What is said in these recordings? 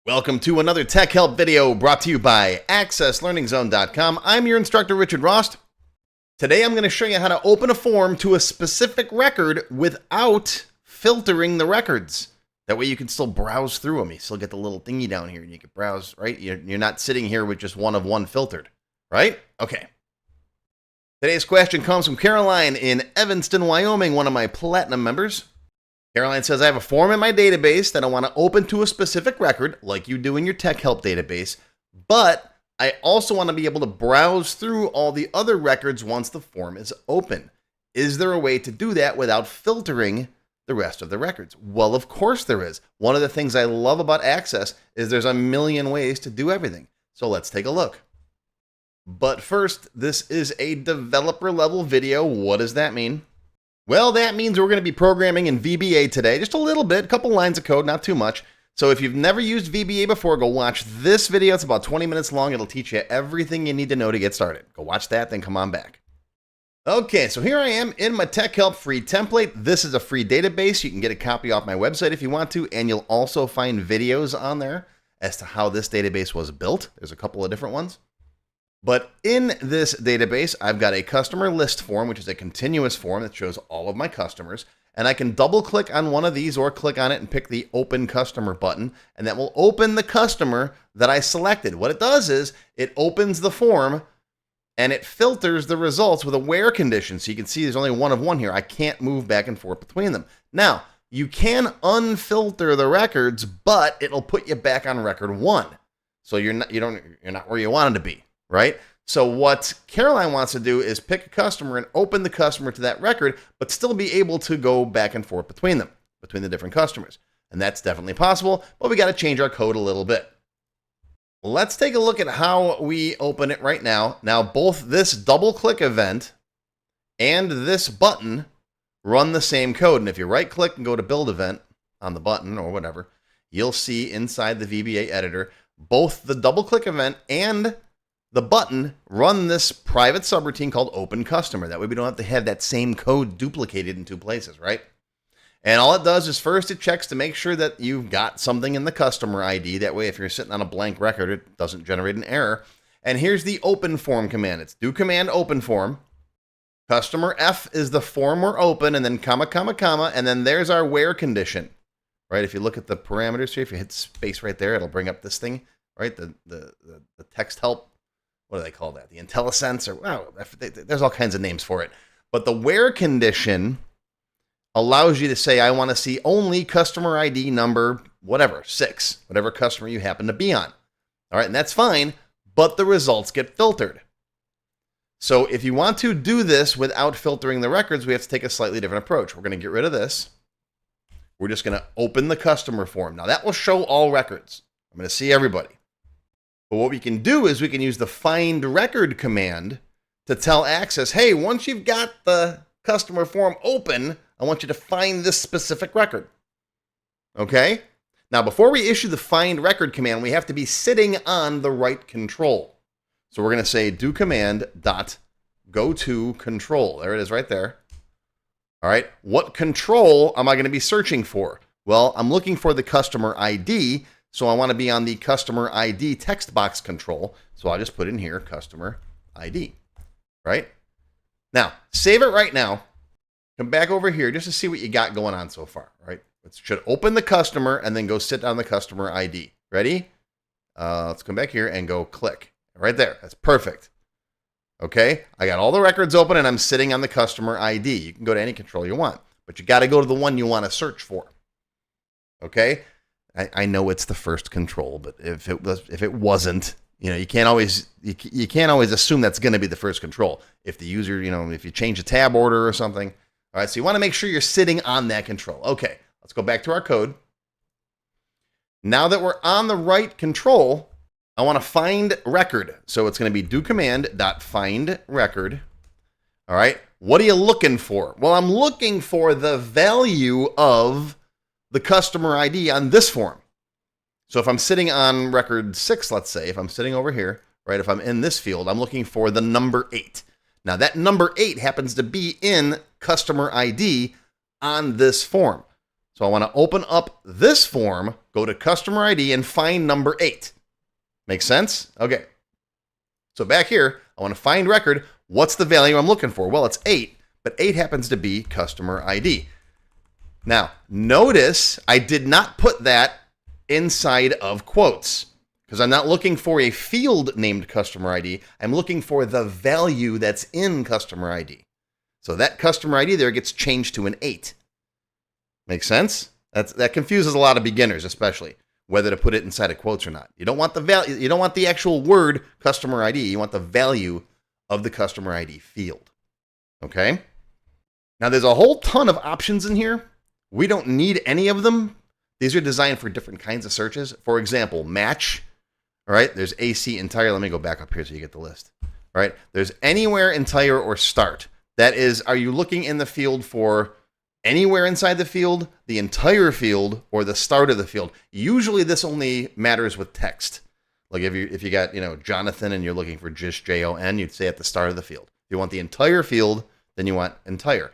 Welcome to another Tech Help video brought to you by AccessLearningZone.com. I'm your instructor, Richard Rost. Today I'm going to show you how to open a form to a specific record without filtering the records. That way you can still browse through them. You still get the little thingy down here and you can browse, right? You're not sitting here with just one of one filtered, right? Okay. Today's question comes from Caroline in Evanston, Wyoming, one of my Platinum members. Caroline says, I have a form in my database that I want to open to a specific record, like you do in your Tech Help database, but I also want to be able to browse through all the other records once the form is open. Is there a way to do that without filtering the rest of the records? Well, of course there is. One of the things I love about Access is there's a million ways to do everything. So let's take a look. But first, this is a developer level video. What does that mean? Well, that means we're going to be programming in VBA today, just a little bit, a couple lines of code, not too much. So if you've never used VBA before, go watch this video. It's about 20 minutes long. It'll teach you everything you need to know to get started. Go watch that, then come on back. Okay, so here I am in my Tech Help free template. This is a free database. You can get a copy off my website if you want to, and you'll also find videos on there as to how this database was built. There's a couple of different ones. But in this database, I've got a customer list form, which is a continuous form that shows all of my customers. And I can double click on one of these or click on it and pick the Open Customer button. And that will open the customer that I selected. What it does is it opens the form and it filters the results with a where condition. So you can see there's only one of one here. I can't move back and forth between them. Now, you can unfilter the records, but it'll put you back on record one. So you're not where you wanted to be. Right? So what Caroline wants to do is pick a customer and open the customer to that record, but still be able to go back and forth between them, between the different customers. And that's definitely possible, but we got to change our code a little bit. Let's take a look at how we open it right now. Now, both this double click event and this button run the same code. And if you right click and go to build event on the button or whatever, you'll see inside the VBA editor, both the double click event and the button run this private subroutine called Open Customer. That way we don't have to have that same code duplicated in two places, right? And all it does is first it checks to make sure that you've got something in the customer ID. That way if you're sitting on a blank record, it doesn't generate an error. And here's the open form command. It's DoCmd.OpenForm. Customer F is the form we're open, and then comma, comma, comma, and then there's our where condition, right? If you look at the parameters here, if you hit space right there, it'll bring up this thing, right? The text help. What do they call that? The IntelliSense, or wow, there's all kinds of names for it. But the where condition allows you to say, I want to see only customer ID number, whatever, 6, whatever customer you happen to be on. All right, and that's fine, but the results get filtered. So if you want to do this without filtering the records, we have to take a slightly different approach. We're going to get rid of this. We're just going to open the customer form. Now that will show all records. I'm going to see everybody. But what we can do is we can use the FindRecord command to tell Access, hey, once you've got the customer form open, I want you to find this specific record. Okay? Now, before we issue the FindRecord command, we have to be sitting on the right control. So we're going to say DoCmd.GoToControl. There it is right there. All right. What control am I going to be searching for? Well, I'm looking for the customer ID. So I want to be on the customer ID text box control. So I'll just put in here customer ID, right? Now, save it right now. Come back over here just to see what you got going on so far, right? It should open the customer and then go sit on the customer ID. Ready? Let's come back here and go click. Right there. That's perfect. Okay? I got all the records open and I'm sitting on the customer ID. You can go to any control you want, but you got to go to the one you want to search for. Okay? I know it's the first control, but if it wasn't, you can't always assume that's going to be the first control. If the user, if you change a tab order or something. All right, so you want to make sure you're sitting on that control. Okay, let's go back to our code. Now that we're on the right control, I want to find record. So it's going to be DoCmd.FindRecord. All right, what are you looking for? Well, I'm looking for the value of the customer ID on this form. So if I'm sitting on record 6, let's say, if I'm sitting over here, right, if I'm in this field, I'm looking for the number 8. Now that number 8 happens to be in customer ID on this form. So I want to open up this form, go to customer ID, and find number 8. Make sense? Okay. So back here, I want to find record. What's the value I'm looking for? Well, it's 8, but 8 happens to be customer ID. Now, notice I did not put that inside of quotes because I'm not looking for a field named customer ID. I'm looking for the value that's in customer ID. So that customer ID there gets changed to an 8. Make sense? That confuses a lot of beginners, especially whether to put it inside of quotes or not. You don't want the value. You don't want the actual word customer ID. You want the value of the customer ID field. Okay? Now, there's a whole ton of options in here. We don't need any of them. These are designed for different kinds of searches. For example, match. All right, there's AC entire. Let me go back up here so you get the list. All right, there's anywhere, entire, or start. That is, are you looking in the field for anywhere inside the field, the entire field, or the start of the field? Usually this only matters with text. Like if you got, Jonathan and you're looking for just Jon, you'd say at the start of the field. If you want the entire field, then you want entire.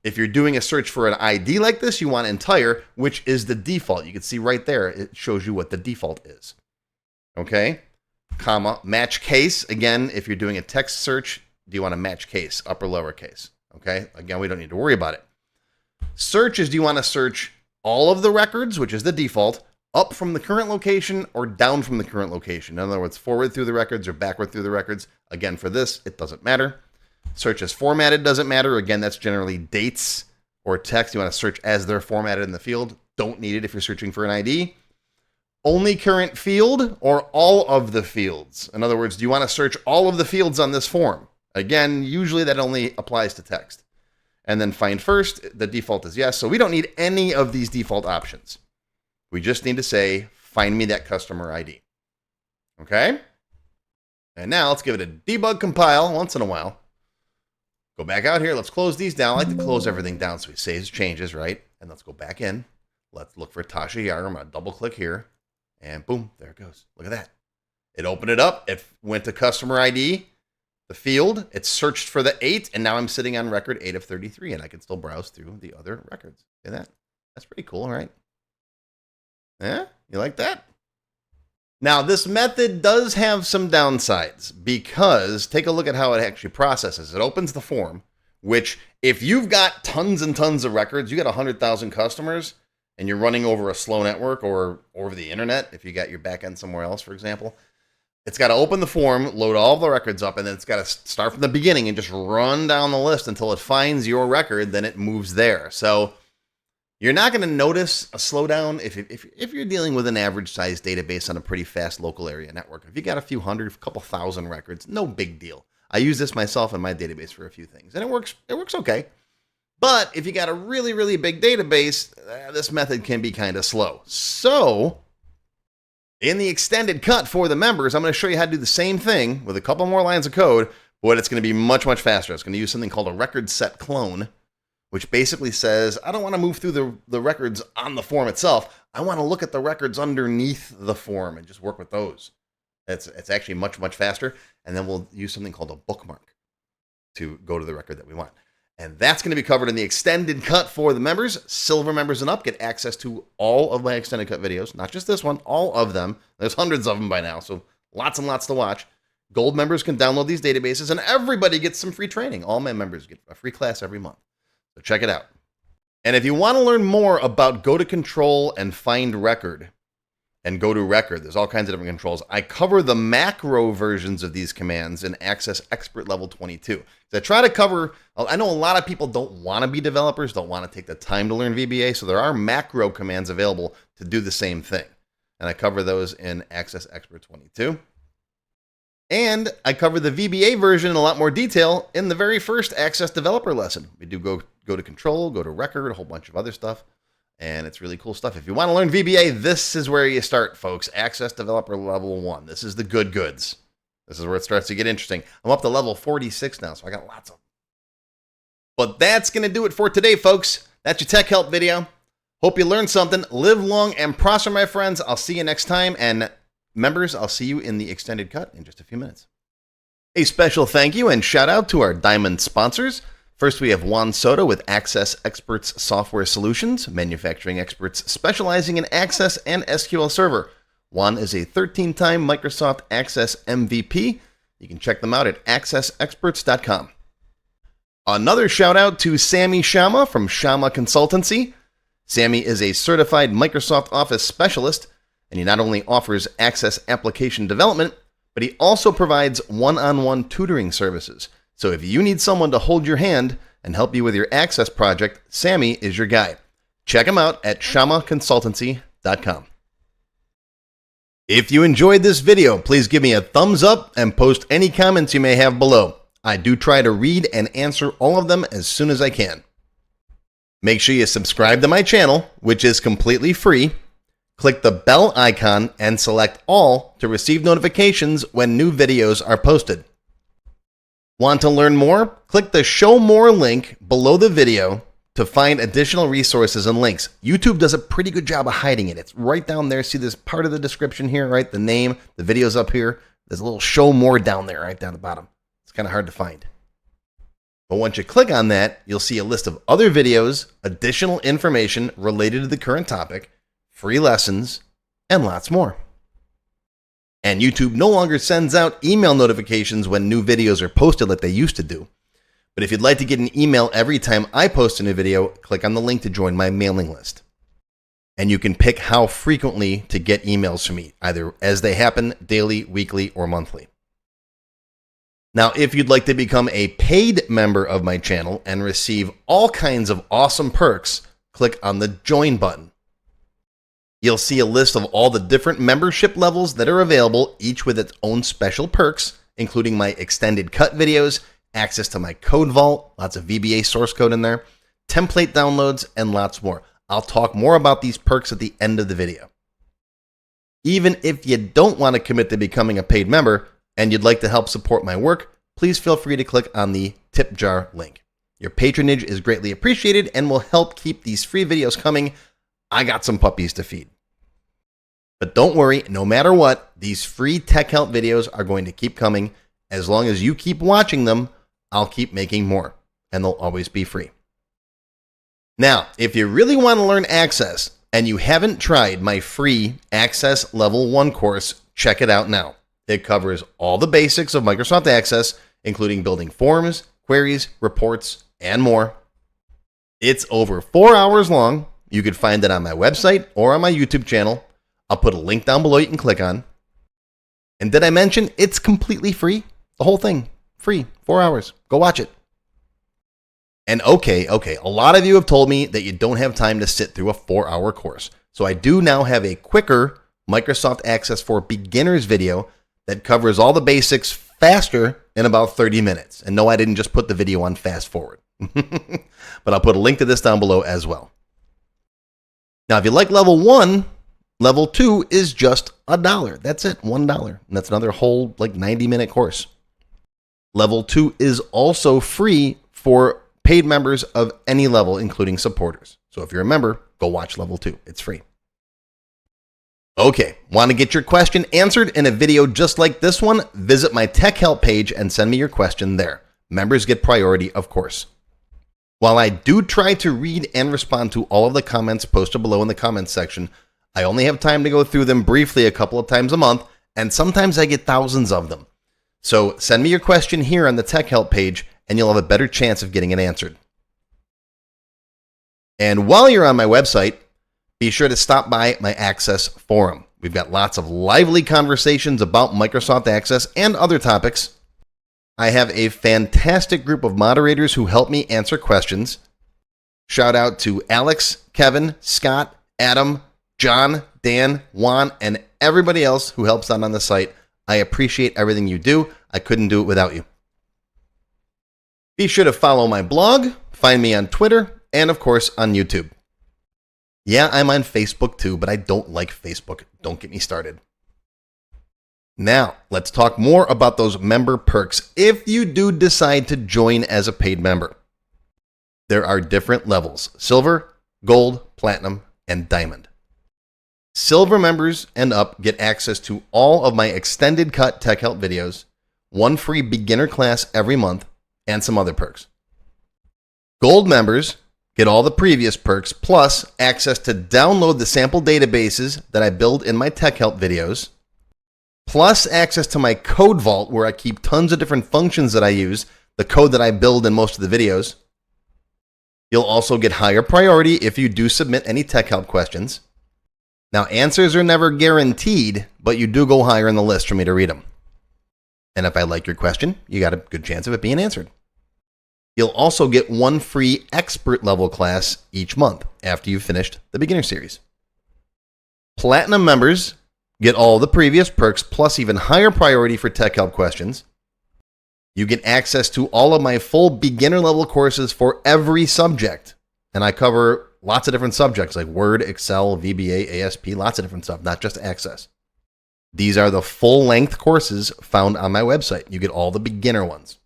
If you're doing a search for an ID like this, you want entire, which is the default. You can see right there, it shows you what the default is. Okay? Comma, match case. Again, if you're doing a text search, do you want to match case, upper, lower case? Okay? Again, we don't need to worry about it. Search is, do you want to search all of the records, which is the default, up from the current location or down from the current location? In other words, forward through the records or backward through the records. Again, for this, it doesn't matter. Search as formatted doesn't matter. Again, that's generally dates or text. You want to search as they're formatted in the field. Don't need it if you're searching for an ID. Only current field or all of the fields. In other words, do you want to search all of the fields on this form? Again, usually that only applies to text. And then find first, the default is yes. So we don't need any of these default options. We just need to say, find me that customer ID. Okay? And now let's give it a debug compile once in a while. Go back out here. Let's close these down. I like to close everything down so it saves changes, right? And let's go back in. Let's look for Tasha Yar. I'm going to double click here. And boom, there it goes. Look at that. It opened it up. It went to customer ID, the field. It searched for the 8. And now I'm sitting on record 8 of 33. And I can still browse through the other records. See that? That's pretty cool, right? Yeah? You like that? Now, this method does have some downsides because take a look at how it actually processes. It opens the form, which if you've got tons and tons of records, you got 100,000 customers and you're running over a slow network or over the internet, if you got your backend somewhere else, for example, it's got to open the form, load all the records up, and then it's got to start from the beginning and just run down the list until it finds your record, then it moves there. So you're not going to notice a slowdown if you're dealing with an average size database on a pretty fast local area network. If you got a few hundred, a couple thousand records, no big deal. I use this myself in my database for a few things, and it works okay. But if you got a really, really big database, this method can be kind of slow. So in the extended cut for the members, I'm going to show you how to do the same thing with a couple more lines of code, but it's going to be much, much faster. It's going to use something called a RecordsetClone, which basically says, I don't want to move through the records on the form itself. I want to look at the records underneath the form and just work with those. It's actually much, much faster. And then we'll use something called a bookmark to go to the record that we want. And that's going to be covered in the extended cut for the members. Silver members and up get access to all of my extended cut videos, not just this one, all of them. There's hundreds of them by now, so lots and lots to watch. Gold members can download these databases, and everybody gets some free training. All my members get a free class every month. So check it out. And if you want to learn more about GoToControl and FindRecord and GoToRecord, there's all kinds of different controls. I cover the macro versions of these commands in Access Expert Level 22. So I try to cover, I know a lot of people don't want to be developers, don't want to take the time to learn VBA, so there are macro commands available to do the same thing. And I cover those in Access Expert 22. And I cover the VBA version in a lot more detail in the very first Access Developer lesson. We do GoToControl, GoToRecord, a whole bunch of other stuff. And it's really cool stuff. If you want to learn VBA, this is where you start, folks. Access Developer Level 1. This is the good goods. This is where it starts to get interesting. I'm up to level 46 now, so I got lots of them. But that's going to do it for today, folks. That's your Tech Help video. Hope you learned something. Live long and prosper, my friends. I'll see you next time. And members, I'll see you in the extended cut in just a few minutes. A special thank you and shout out to our diamond sponsors, First, we have Juan Soto with Access Experts Software Solutions, manufacturing experts specializing in Access and SQL Server. Juan is a 13-time Microsoft Access MVP. You can check them out at accessexperts.com. Another shout out to Sammy Shama from Shama Consultancy. Sammy is a certified Microsoft Office specialist, and he not only offers Access application development, but he also provides one-on-one tutoring services. So if you need someone to hold your hand and help you with your Access project, Sammy is your guy. Check him out at shamaconsultancy.com. If you enjoyed this video, please give me a thumbs up and post any comments you may have below. I do try to read and answer all of them as soon as I can. Make sure you subscribe to my channel, which is completely free. Click the bell icon and select all to receive notifications when new videos are posted. Want to learn more? Click the Show More link below the video to find additional resources and links. YouTube does a pretty good job of hiding it. It's right down there. See this part of the description here, right? The name, the video's up here. There's a little Show More down there, right down the bottom. It's kind of hard to find. But once you click on that, you'll see a list of other videos, additional information related to the current topic, free lessons, and lots more. And YouTube no longer sends out email notifications when new videos are posted like they used to do. But if you'd like to get an email every time I post a new video, click on the link to join my mailing list. And you can pick how frequently to get emails from me, either as they happen, daily, weekly, or monthly. Now, if you'd like to become a paid member of my channel and receive all kinds of awesome perks, click on the Join button. You'll see a list of all the different membership levels that are available, each with its own special perks, including my extended cut videos, access to my code vault, lots of VBA source code in there, template downloads, and lots more. I'll talk more about these perks at the end of the video. Even if you don't want to commit to becoming a paid member and you'd like to help support my work, please feel free to click on the tip jar link. Your patronage is greatly appreciated and will help keep these free videos coming. I got some puppies to feed. But don't worry, no matter what, these free tech help videos are going to keep coming. As long as you keep watching them, I'll keep making more, and they'll always be free. Now, if you really want to learn Access and you haven't tried my free Access Level 1 course, check it out now. It covers all the basics of Microsoft Access, including building forms, queries, reports, and more. It's over 4 hours long. You can find it on my website or on my YouTube channel. I'll put a link down below you can click on. And did I mention it's completely free? The whole thing, free, 4 hours. Go watch it. And okay, a lot of you have told me that you don't have time to sit through a 4-hour course. So I do now have a quicker Microsoft Access for Beginners video that covers all the basics faster in about 30 minutes. And no, I didn't just put the video on fast forward. But I'll put a link to this down below as well. Now, if you like level 1, level 2 is just $1. That's it, $1. And that's another whole 90-minute course. Level 2 is also free for paid members of any level, including supporters. So if you're a member, go watch level 2. It's free. Okay, want to get your question answered in a video just like this one? Visit my Tech Help page and send me your question there. Members get priority, of course. While I do try to read and respond to all of the comments posted below in the comments section, I only have time to go through them briefly a couple of times a month, and sometimes I get thousands of them. So send me your question here on the Tech Help page, and you'll have a better chance of getting it answered. And while you're on my website, be sure to stop by my Access forum. We've got lots of lively conversations about Microsoft Access and other topics. I have a fantastic group of moderators who help me answer questions. Shout out to Alex, Kevin, Scott, Adam, John, Dan, Juan, and everybody else who helps out on the site. I appreciate everything you do. I couldn't do it without you. Be sure to follow my blog, find me on Twitter, and of course on YouTube. Yeah, I'm on Facebook too, but I don't like Facebook. Don't get me started. Now, let's talk more about those member perks if you do decide to join as a paid member. There are different levels: Silver, Gold, Platinum, and Diamond. Silver members and up get access to all of my extended cut Tech Help videos, one free beginner class every month, and some other perks. Gold members get all the previous perks, plus access to download the sample databases that I build in my TechHelp videos, plus access to my code vault where I keep tons of different functions that I use, the code that I build in most of the videos. You'll also get higher priority if you do submit any TechHelp questions. Now, answers are never guaranteed, but you do go higher in the list for me to read them. And if I like your question, you got a good chance of it being answered. You'll also get one free expert level class each month after you've finished the beginner series. Platinum members get all the previous perks plus even higher priority for TechHelp questions. You get access to all of my full beginner level courses for every subject. And I cover lots of different subjects like Word, Excel, VBA, ASP, lots of different stuff, not just Access. These are the full-length courses found on my website. You get all the beginner ones.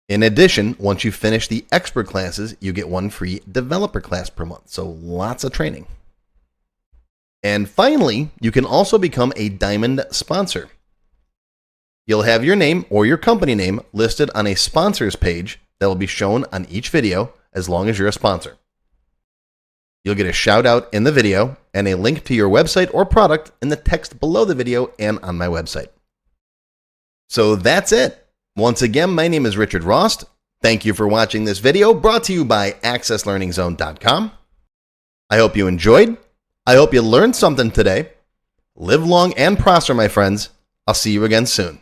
In addition, once you finish the expert classes, you get one free developer class per month. So lots of training. And finally, you can also become a Diamond sponsor. You'll have your name or your company name listed on a sponsors page that will be shown on each video as long as you're a sponsor. You'll get a shout out in the video and a link to your website or product in the text below the video and on my website. So that's it. Once again, my name is Richard Rost. Thank you for watching this video brought to you by AccessLearningZone.com. I hope you enjoyed. I hope you learned something today. Live long and prosper, my friends. I'll see you again soon.